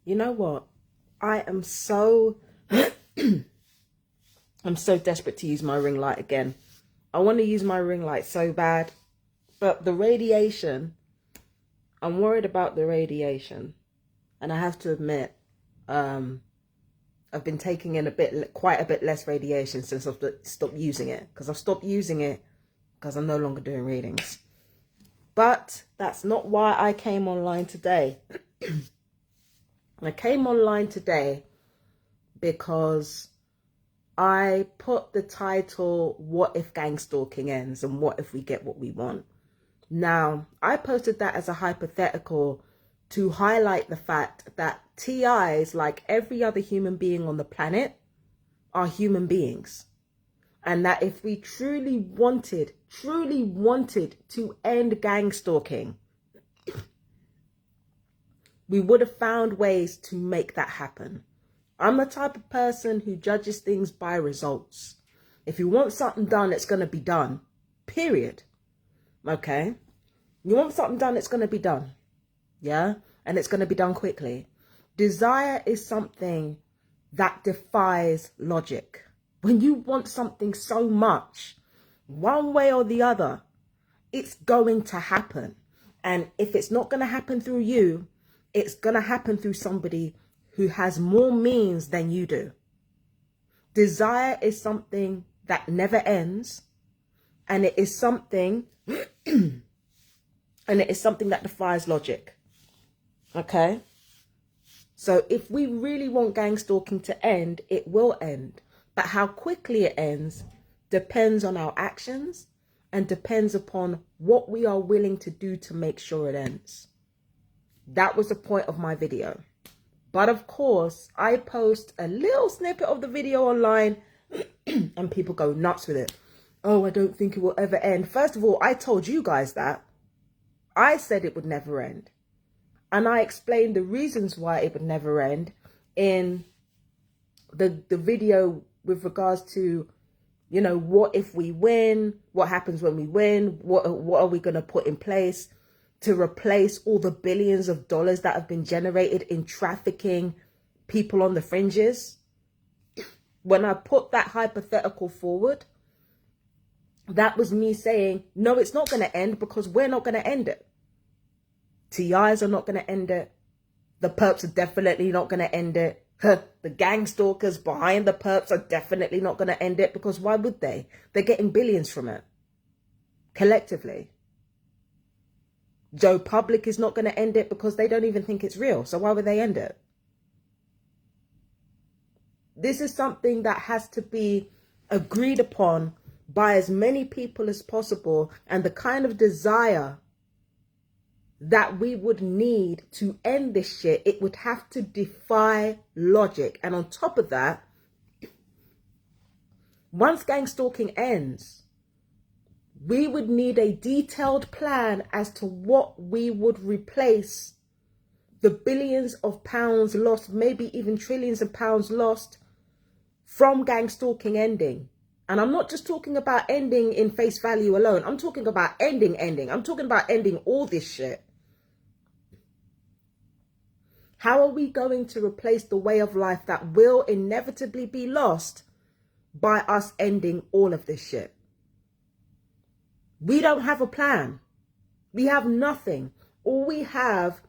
You know what? I am so I'm so desperate to use my ring light again. I want to use my ring light so bad, but the radiation, I'm worried about the radiation. And I have to admit, I've been taking in quite a bit less radiation since I've stopped using it, because I've stopped using it because I'm no longer doing readings. But that's not why I came online today. I came online today because I put the title, "What if gang stalking ends and what if we get what we want?" Now, I posted that as a hypothetical to highlight the fact that TIs, like every other human being on the planet, are human beings. And that if we truly wanted to end gang stalking, we would have found ways to make that happen. I'm the type of person who judges things by results. If you want something done, it's going to be done. Period. Okay? You want something done, it's going to be done. Yeah? And it's going to be done quickly. Desire is something that defies logic. When you want something so much, one way or the other, it's going to happen. And if it's not going to happen through you, it's going to happen through somebody who has more means than you do. Desire is something that never ends. And it is something that defies logic. Okay? So if we really want gang stalking to end, it will end. But how quickly it ends depends on our actions and depends upon what we are willing to do to make sure it ends. That was the point of my video. But of course, I post a little snippet of the video online and people go nuts with it. Oh, I don't think it will ever end. First of all, I told you guys that. I said it would never end. And I explained the reasons why it would never end in the video with regards to, you know, what if we win? What happens when we win? What are we going to put in place to replace all the billions of dollars that have been generated in trafficking people on the fringes? When I put that hypothetical forward, that was me saying, no, it's not going to end because we're not going to end it. TIs are not going to end it. The perps are definitely not going to end it. The gang stalkers behind the perps are definitely not going to end it, because why would they? They're getting billions from it. Collectively. Joe Public is not going to end it because they don't even think it's real. So why would they end it? This is something that has to be agreed upon by as many people as possible, and the kind of desire that we would need to end this shit, it would have to defy logic. And on top of that, once gang stalking ends, we would need a detailed plan as to what we would replace the billions of pounds lost, maybe even trillions of pounds lost from gang stalking ending. And I'm not just talking about ending in face value alone. I'm talking about ending. I'm talking about ending all this shit. How are we going to replace the way of life that will inevitably be lost by us ending all of this shit? We don't have a plan. We have nothing. All we have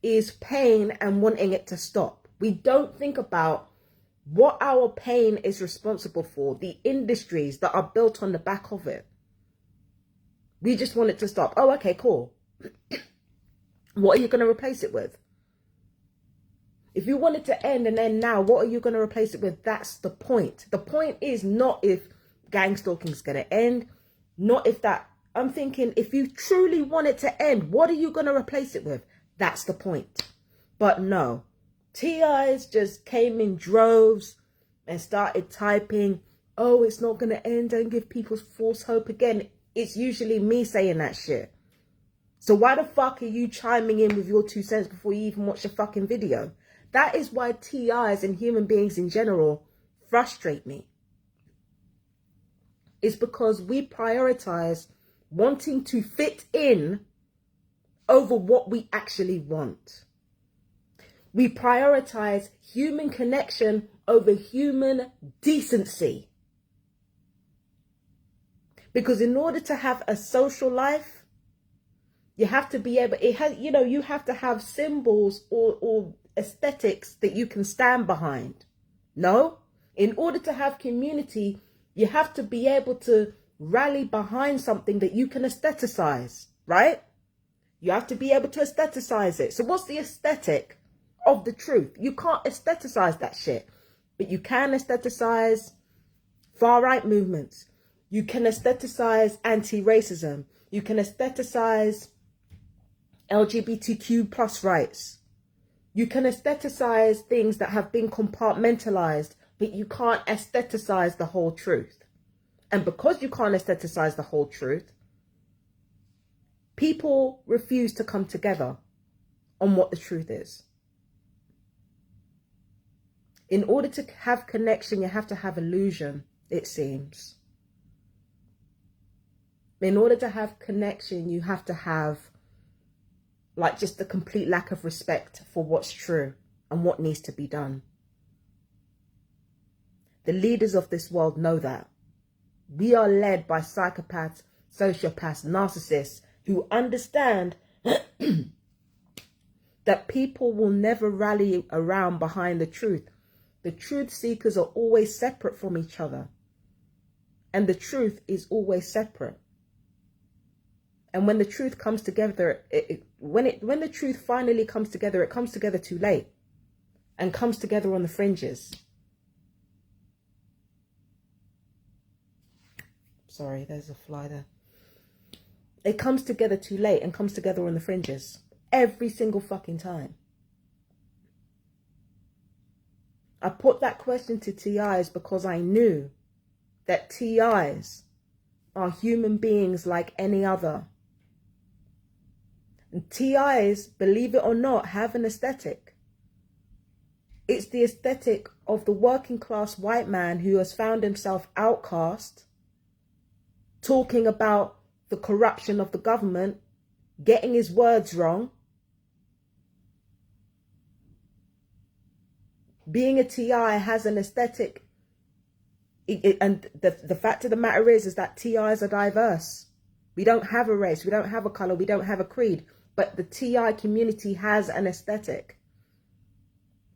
is pain and wanting it to stop. We don't think about what our pain is responsible for, the industries that are built on the back of it. We just want it to stop. Oh, okay, cool. What are you going to replace it with? If you want it to end and end now, what are you going to replace it with? That's the point. The point is not if gang stalking is going to end, not if that. I'm thinking, if you truly want it to end, what are you going to replace it with? That's the point. But no, TIs just came in droves and started typing, oh, it's not going to end, and give people false hope again. It's usually me saying that shit. So why the fuck are you chiming in with your 2 cents before you even watch the fucking video? That is why TIs and human beings in general frustrate me. It's because we prioritize wanting to fit in over what we actually want. We prioritize human connection over human decency. Because in order to have a social life, you have to be able, you have to have symbols or aesthetics that you can stand behind. No, in order to have community, you have to be able to rally behind something that you can aestheticize, right? You have to be able to aestheticize it. So what's the aesthetic of the truth? You can't aestheticize that shit, but you can aestheticize far-right movements. You can aestheticize anti-racism. You can aestheticize LGBTQ plus rights. You can aestheticize things that have been compartmentalized, but you can't aestheticize the whole truth. And because you can't aestheticize the whole truth, people refuse to come together on what the truth is. In order to have connection, you have to have illusion, it seems. In order to have connection, you have to have like just a complete lack of respect for what's true and what needs to be done. The leaders of this world know that. We are led by psychopaths, sociopaths, narcissists who understand that people will never rally around behind the truth. The truth seekers are always separate from each other. And the truth is always separate. And when the truth comes together, when the truth finally comes together, it comes together too late and comes together on the fringes. Sorry, there's a fly there. It comes together too late and comes together on the fringes every single fucking time. I put that question to TIs because I knew that TIs are human beings like any other. And TIs, believe it or not, have an aesthetic. It's the aesthetic of the working class white man who has found himself outcast, talking about the corruption of the government, getting his words wrong. Being a TI has an aesthetic. And the fact of the matter is that TIs are diverse. We don't have a race, we don't have a color, we don't have a creed. But the TI community has an aesthetic.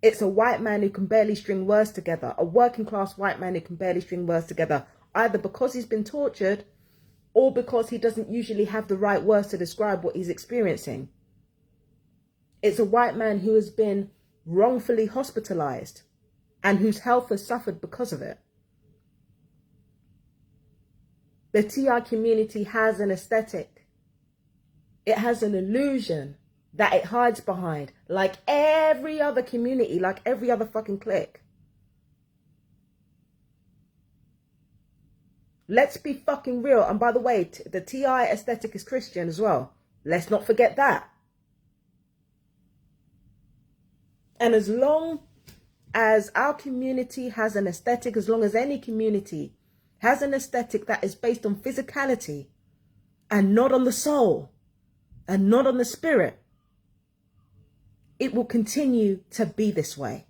It's a white man who can barely string words together. A working class white man who can barely string words together. Either because he's been tortured or because he doesn't usually have the right words to describe what he's experiencing. It's a white man who has been wrongfully hospitalized and whose health has suffered because of it. The TI community has an aesthetic. It has an illusion that it hides behind, like every other community, like every other fucking clique. Let's be fucking real. And by the way, the TI aesthetic is Christian as well. Let's not forget that. And as long as our community has an aesthetic, as long as any community has an aesthetic that is based on physicality and not on the soul and not on the spirit, it will continue to be this way.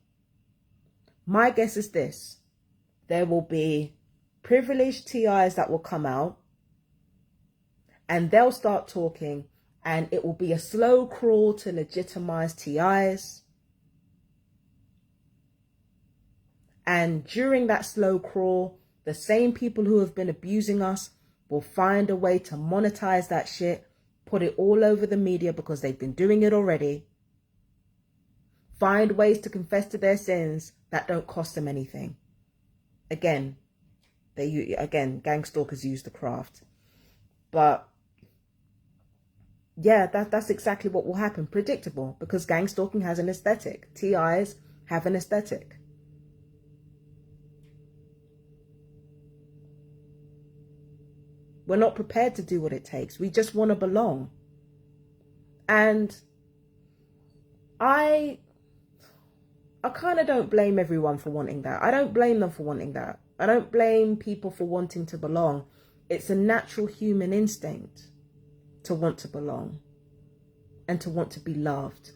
My guess is this: there will be privileged TIs that will come out and they'll start talking, and it will be a slow crawl to legitimize TIs. And during that slow crawl, the same people who have been abusing us will find a way to monetize that shit, put it all over the media because they've been doing it already. Find ways to confess to their sins that don't cost them anything. Again, gang stalkers use the craft. But yeah, that's exactly what will happen. Predictable, because gang stalking has an aesthetic. TIs have an aesthetic. We're not prepared to do what it takes. We just want to belong. And I kind of don't blame everyone for wanting that. I don't blame them for wanting that. I don't blame people for wanting to belong. It's a natural human instinct to want to belong and to want to be loved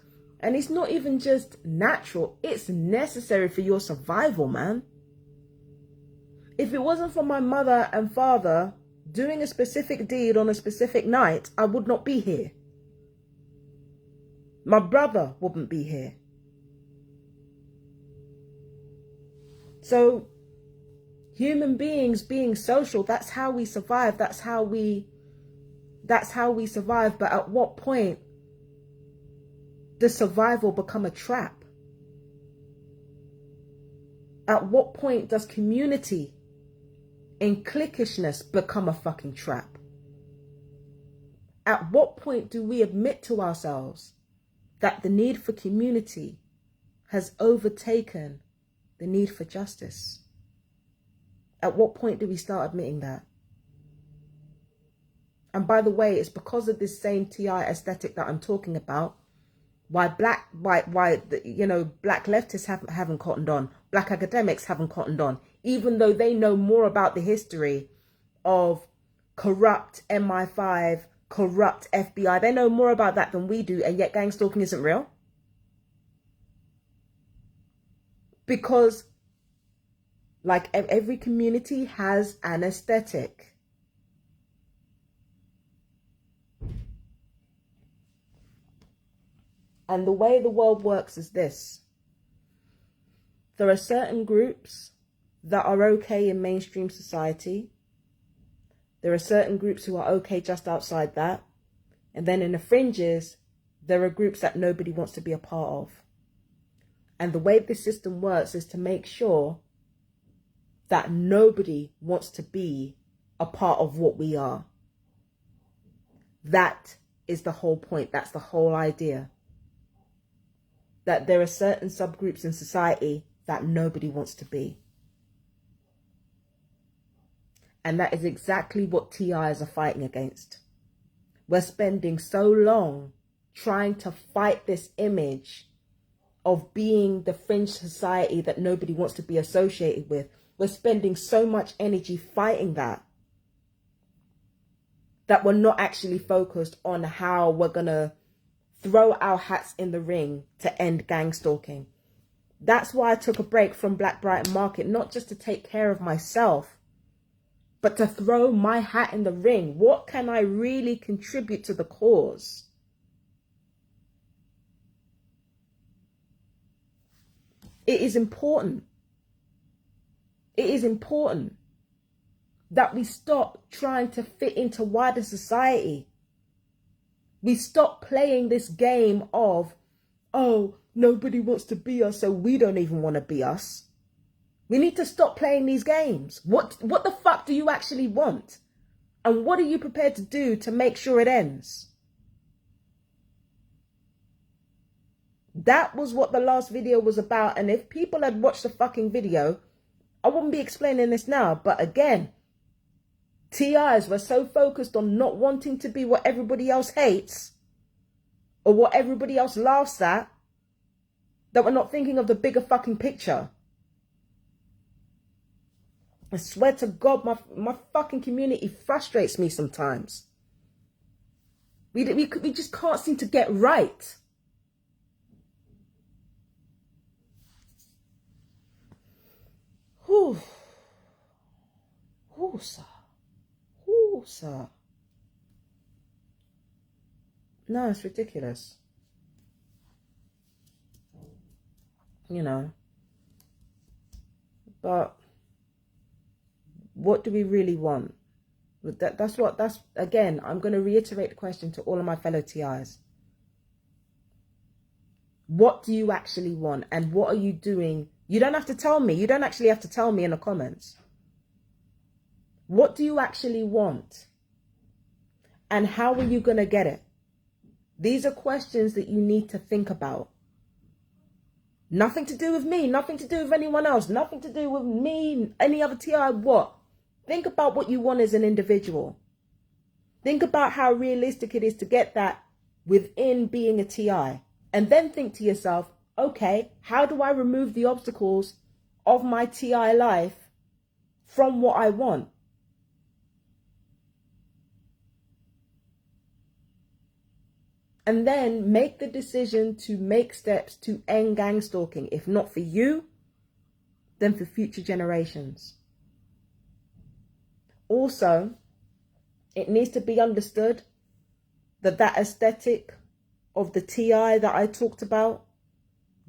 And it's not even just natural. It's necessary for your survival, man. If it wasn't for my mother and father doing a specific deed on a specific night, I would not be here. My brother wouldn't be here. So human beings being social, that's how we survive. That's how we survive. But at what point does survival become a trap? At what point does community and cliquishness become a fucking trap? At what point do we admit to ourselves that the need for community has overtaken the need for justice? At what point do we start admitting that? And by the way, it's because of this same TI aesthetic that I'm talking about why black leftists haven't cottoned on, black academics haven't cottoned on, even though they know more about the history of corrupt MI5, corrupt FBI. They know more about that than we do, and yet gang stalking isn't real. Because like every community has an aesthetic. And the way the world works is this. There are certain groups that are okay in mainstream society. There are certain groups who are okay just outside that. And then in the fringes, there are groups that nobody wants to be a part of. And the way this system works is to make sure that nobody wants to be a part of what we are. That is the whole point. That's the whole idea. That there are certain subgroups in society that nobody wants to be. And that is exactly what TIs are fighting against. We're spending so long trying to fight this image of being the fringe society that nobody wants to be associated with. We're spending so much energy fighting that we're not actually focused on how we're going to throw our hats in the ring to end gang stalking. That's why I took a break from Black Brighton Market, not just to take care of myself, but to throw my hat in the ring. What can I really contribute to the cause? It is important. It is important that we stop trying to fit into wider society. We stop playing this game of, oh, nobody wants to be us, so we don't even want to be us. We need to stop playing these games. What the fuck do you actually want? And what are you prepared to do to make sure it ends? That was what the last video was about. And if people had watched the fucking video, I wouldn't be explaining this now. But again, TIs were so focused on not wanting to be what everybody else hates or what everybody else laughs at that we're not thinking of the bigger fucking picture. I swear to God, my fucking community frustrates me sometimes. We just can't seem to get right. Whew. Whew, sir. Whew, sir. No, it's ridiculous. You know. But what do we really want? That's again, I'm going to reiterate the question to all of my fellow TIs. What do you actually want? And what are you doing? You don't have to tell me. You don't actually have to tell me in the comments. What do you actually want? And how are you going to get it? These are questions that you need to think about. Nothing to do with me. Nothing to do with anyone else. Nothing to do with me, any other TI, what? Think about what you want as an individual. Think about how realistic it is to get that within being a TI. And then think to yourself, okay, how do I remove the obstacles of my TI life from what I want? And then make the decision to make steps to end gang stalking. If not for you, then for future generations. Also, it needs to be understood that that aesthetic of the TI that I talked about,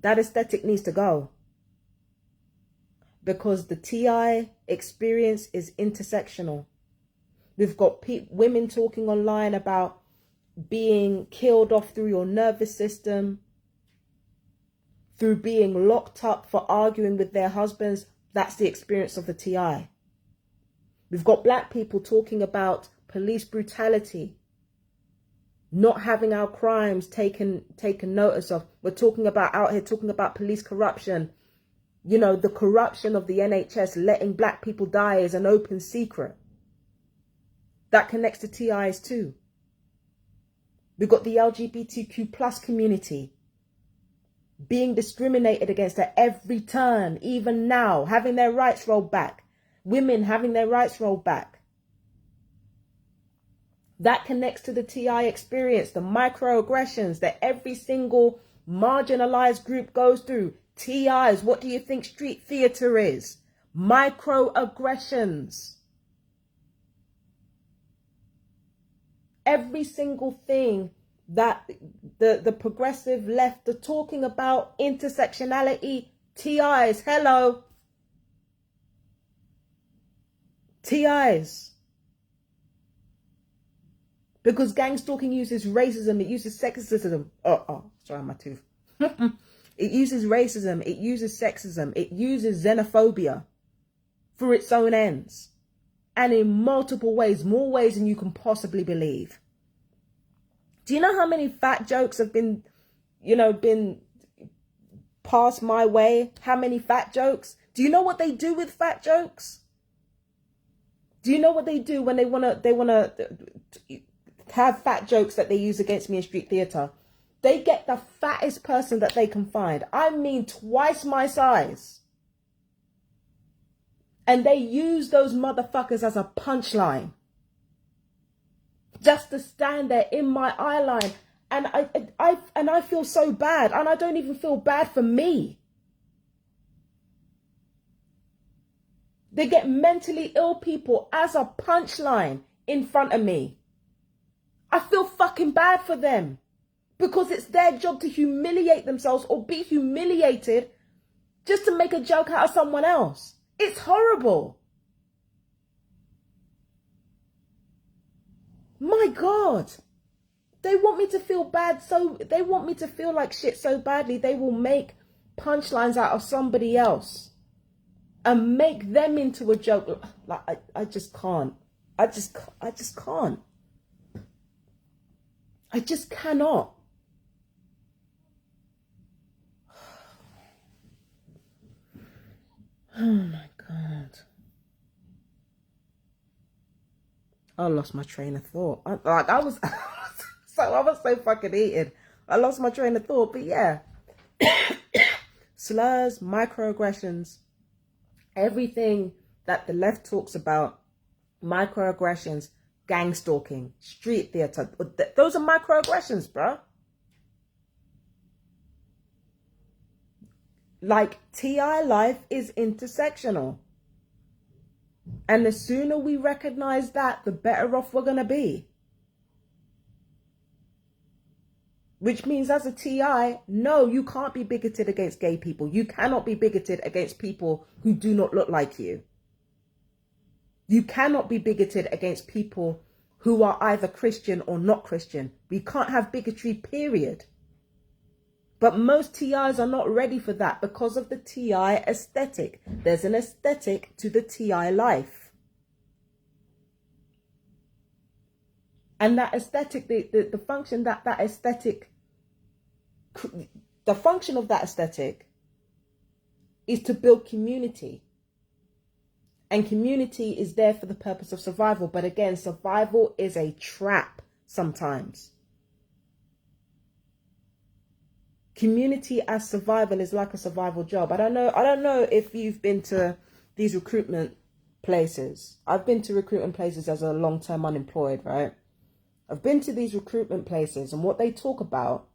that aesthetic needs to go. Because the TI experience is intersectional. We've got women talking online about being killed off through your nervous system, through being locked up for arguing with their husbands. That's the experience of the TI. We've got black people talking about police brutality, not having our crimes taken notice of. We're talking about out here talking about police corruption. You know, the corruption of the NHS letting black people die is an open secret. That connects to TIs too. We've got the LGBTQ plus community being discriminated against at every turn, even now, having their rights rolled back. Women having their rights rolled back. That connects to the TI experience, the microaggressions that every single marginalized group goes through. TIs, what do you think street theater is? Microaggressions. Every single thing that the progressive left are talking about, intersectionality, TIs, hello. TIs. Because gang stalking uses racism, it uses sexism. Sorry, my tooth. It uses racism, it uses sexism, it uses xenophobia for its own ends. And in multiple ways, more ways than you can possibly believe. Do you know how many fat jokes have been passed my way? How many fat jokes? Do you know what they do with fat jokes? Do you know what they do when they wanna have fat jokes that they use against me in street theater? They get the fattest person that they can find. I mean, twice my size. And they use those motherfuckers as a punchline. Just to stand there in my eye line. And I feel so bad. And I don't even feel bad for me. They get mentally ill people as a punchline in front of me. I feel fucking bad for them. Because it's their job to humiliate themselves or be humiliated just to make a joke out of someone else. It's horrible. My God. They want me to feel bad, so they want me to feel like shit so badly they will make punchlines out of somebody else and make them into a joke. Like I just can't. I just can't. I just cannot. Oh my God. I lost my train of thought. I was so fucking heated. I lost my train of thought, but yeah. Slurs, microaggressions, everything that the left talks about, microaggressions, gang stalking, street theater, those are microaggressions, bro. Like, TI life is intersectional. And the sooner we recognize that, the better off we're going to be. Which means as a TI, no, you can't be bigoted against gay people. You cannot be bigoted against people who do not look like you. You cannot be bigoted against people who are either Christian or not Christian. We can't have bigotry, period. But most TIs are not ready for that because of the TI aesthetic. There's an aesthetic to the TI life. And that aesthetic, the function that aesthetic, the function of that aesthetic is to build community. And community is there for the purpose of survival. But again, survival is a trap sometimes. Community as survival is like a survival job. I don't know if you've been to these recruitment places. I've been to recruitment places as a long-term unemployed, right? I've been to these recruitment places, and what they talk about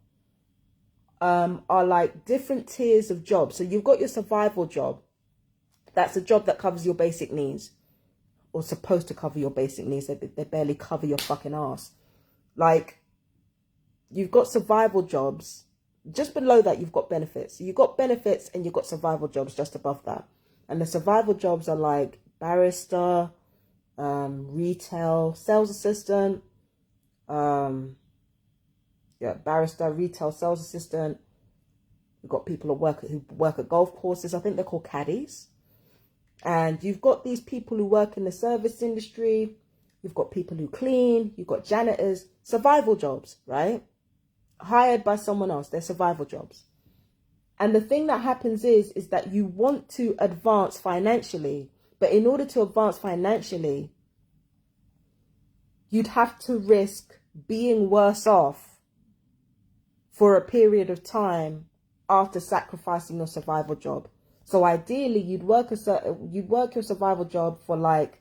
are like different tiers of jobs. So you've got your survival job. That's a job that covers your basic needs, or supposed to cover your basic needs. They barely cover your fucking ass. Like, you've got survival jobs. Just below that, you've got benefits. So you've got benefits and you've got survival jobs just above that. And the survival jobs are like barrister, retail, sales assistant, barrister, retail, sales assistant. You've got people who work at golf courses. I think they're called caddies. And you've got these people who work in the service industry. You've got people who clean. You've got janitors. Survival jobs, right? Hired by someone else. They're survival jobs. And the thing that happens is that you want to advance financially. But in order to advance financially, you'd have to risk being worse off for a period of time after sacrificing your survival job. So ideally, you'd work your survival job for like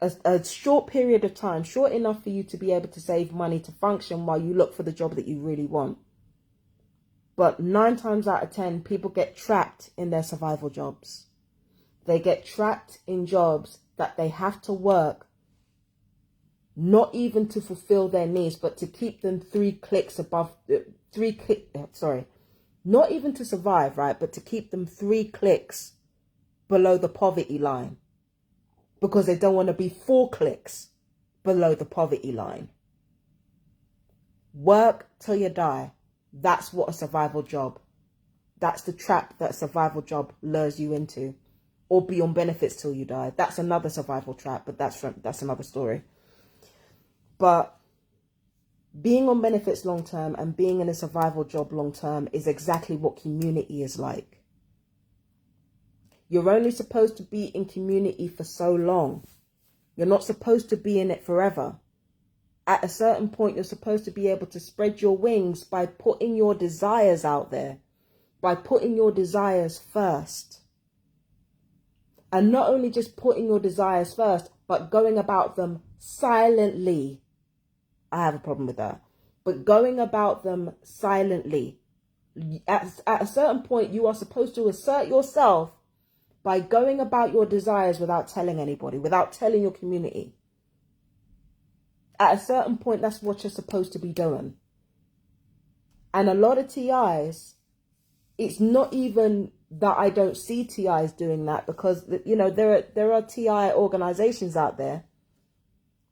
a short period of time, short enough for you to be able to save money to function while you look for the job that you really want. But 9 times out of 10, people get trapped in their survival jobs. They get trapped in jobs that they have to work, not even to fulfill their needs, but to keep them 3 clicks above, not even to survive, right? But to keep them 3 clicks below the poverty line. Because they don't want to be 4 clicks below the poverty line. Work till you die. That's what a survival job. That's the trap that a survival job lures you into. Or be on benefits till you die. That's another survival trap, but that's another story. But being on benefits long term and being in a survival job long term is exactly what community is like. You're only supposed to be in community for so long. You're not supposed to be in it forever. At a certain point, you're supposed to be able to spread your wings by putting your desires out there, by putting your desires first. And not only just putting your desires first, but going about them silently. I have a problem with that. But going about them silently. At a certain point, you are supposed to assert yourself by going about your desires without telling anybody, without telling your community. At a certain point, that's what you're supposed to be doing. And a lot of TIs, it's not even that I don't see TIs doing that, because, you know, there are TI organizations out there,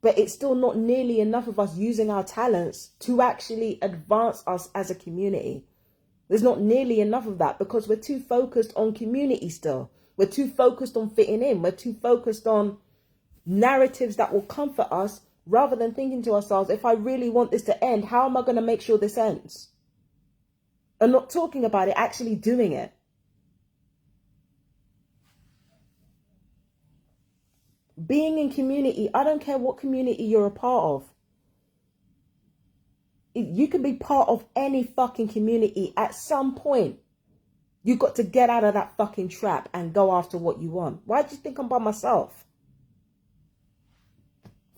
but it's still not nearly enough of us using our talents to actually advance us as a community. There's not nearly enough of that because we're too focused on community still. We're too focused on fitting in. We're too focused on narratives that will comfort us rather than thinking to ourselves, if I really want this to end, how am I going to make sure this ends? And not talking about it, actually doing it. Being in community, I don't care what community you're a part of. You can be part of any fucking community at some point. You've got to get out of that fucking trap and go after what you want. Why do you think I'm by myself?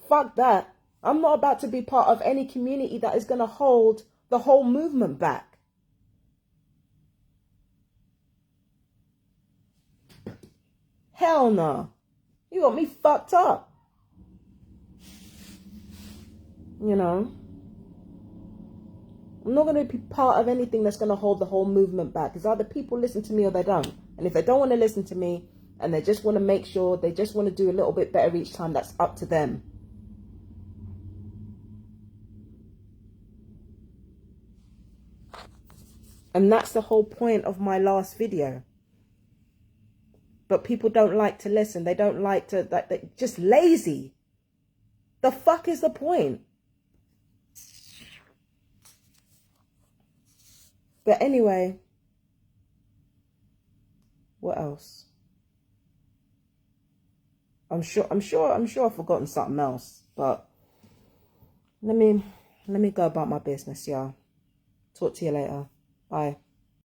Fuck that. I'm not about to be part of any community that is going to hold the whole movement back. Hell no. You got me fucked up. You know? I'm not going to be part of anything that's going to hold the whole movement back. Because either people listen to me or they don't. And if they don't want to listen to me and they just want to make sure, they just want to do a little bit better each time, that's up to them. And that's the whole point of my last video. But people don't like to listen. They don't like to, they're just lazy. The fuck is the point? But anyway, what else? I'm sure I've forgotten something else, but let me go about my business, y'all. Talk to you later. Bye.